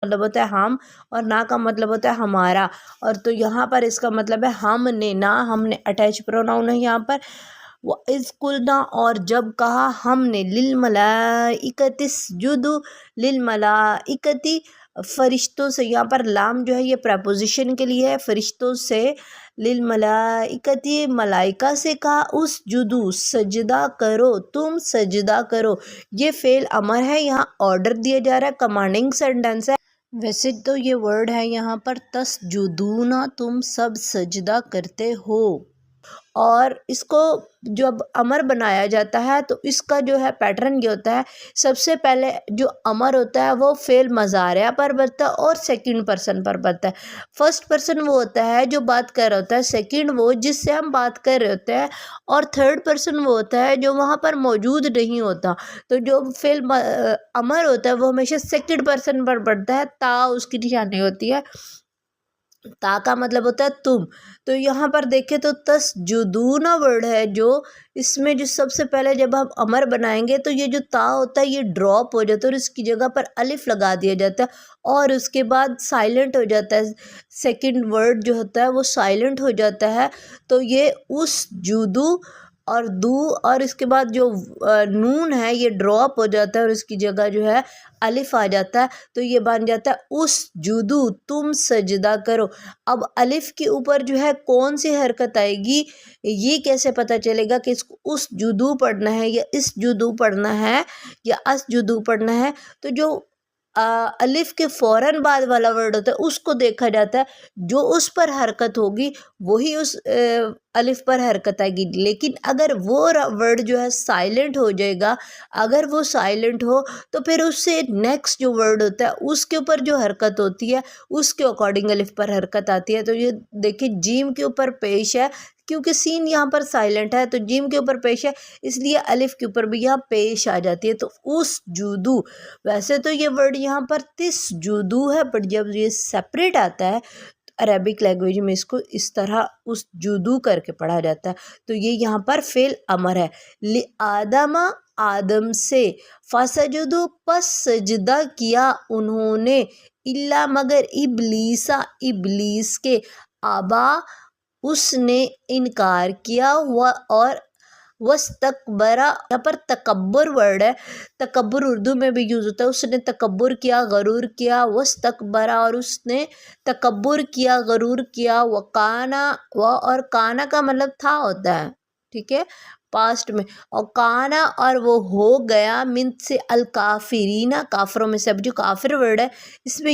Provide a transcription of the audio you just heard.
مطلب ہوتا ہے ہم، اور نا کا مطلب ہوتا ہے ہمارا. اور تو یہاں پر اس کا مطلب ہے ہم نے، نا ہم نے اٹیچ پروناؤن ہے یہاں پر. وَإِذْ قُلْنَا اور جب کہا ہم نے، لِلْمَلَائِكَةِ اسْجُدُوا لِلْمَلَائِكَةِ فرشتوں سے، یہاں پر لام جو ہے یہ پریپوزیشن کے لیے ہے، فرشتوں سے. لِلْمَلَائِكَةِ ملائکہ سے کہا، اسجدوا سجدہ کرو، تم سجدہ کرو. یہ فعل امر ہے، یہاں آرڈر دیا جا رہا ہے، کمانڈنگ سینٹینس ہے. ویسے تو یہ ورڈ ہے یہاں پر تسجدون، تم سب سجدہ کرتے ہو. اور اس کو جب امر بنایا جاتا ہے تو اس کا جو ہے پیٹرن یہ ہوتا ہے، سب سے پہلے جو امر ہوتا ہے وہ فعل مضارع پر بنتا ہے اور سیکنڈ پرسن پر بنتا ہے. فرسٹ پرسن وہ ہوتا ہے جو بات کر رہا ہوتا ہے، سیکنڈ وہ جس سے ہم بات کر رہے ہوتے ہیں، اور تھرڈ پرسن وہ ہوتا ہے جو وہاں پر موجود نہیں ہوتا. تو جو فعل امر ہوتا ہے وہ ہمیشہ سیکنڈ پرسن پر بنتا ہے، تا اس کی نشانی ہوتی ہے. تا کا مطلب ہوتا ہے تم. تو یہاں پر دیکھیں تو تسجدون ورڈ ہے جو اس میں جو سب سے پہلے جب ہم امر بنائیں گے تو یہ جو تا ہوتا ہے یہ ڈراپ ہو جاتا ہے اور اس کی جگہ پر الف لگا دیا جاتا ہے اور اس کے بعد سائلنٹ ہو جاتا ہے. سیکنڈ ورڈ جو ہوتا ہے وہ سائلنٹ ہو جاتا ہے. تو یہ اسجدوا اور دو، اور اس کے بعد جو نون ہے یہ ڈراپ ہو جاتا ہے اور اس کی جگہ جو ہے الف آ جاتا ہے. تو یہ بن جاتا ہے اسجدوا تم سجدہ کرو. اب الف کے اوپر جو ہے کون سی حرکت آئے گی، یہ کیسے پتہ چلے گا کہ اس کو اسجدوا پڑھنا ہے یا اسجدوا پڑھنا ہے یا اسجدوا پڑھنا ہے. تو جو الف کے فوراً بعد والا ورڈ ہوتا ہے اس کو دیکھا جاتا ہے، جو اس پر حرکت ہوگی وہی اس الف پر حرکت آئے گی. لیکن اگر وہ ورڈ جو ہے سائلنٹ ہو جائے گا، اگر وہ سائلنٹ ہو تو پھر اس سے نیکسٹ جو ورڈ ہوتا ہے اس کے اوپر جو حرکت ہوتی ہے اس کے اکارڈنگ الف پر حرکت آتی ہے. تو یہ دیکھیں جیم کے اوپر پیش ہے کیونکہ سین یہاں پر سائلنٹ ہے، تو جیم کے اوپر پیش ہے اس لیے الف کے اوپر بھی یہاں پیش آ جاتی ہے. تو اسجدوا، ویسے تو یہ ورڈ یہاں پر تسجدوا ہے، بٹ جب یہ سیپریٹ آتا ہے عربک لینگویج میں اس کو اس طرح اسجدوا کر کے پڑھا جاتا ہے. تو یہ یہاں پر فعل امر ہے. لآدم آدم سے، فسجدوا پس سجدہ کیا انہوں نے، الا مگر ابلیس ابلیس کے، ابا اس نے انکار کیا، اور واستکبرا، یہاں پر تکبر ورڈ ہے، تکبر اردو میں بھی یوز ہوتا ہے. اس نے تکبر کیا، غرور کیا. واستکبرا اور اس نے تکبر کیا، غرور کیا. وکانا، اور کانا کا مطلب تھا ہوتا ہے، ٹھیک ہے، پاسٹ میں. اور کانا اور وہ ہو گیا، من سے الکافرین کافروں میں سے. اب جو کافر ورڈ ہے اس میں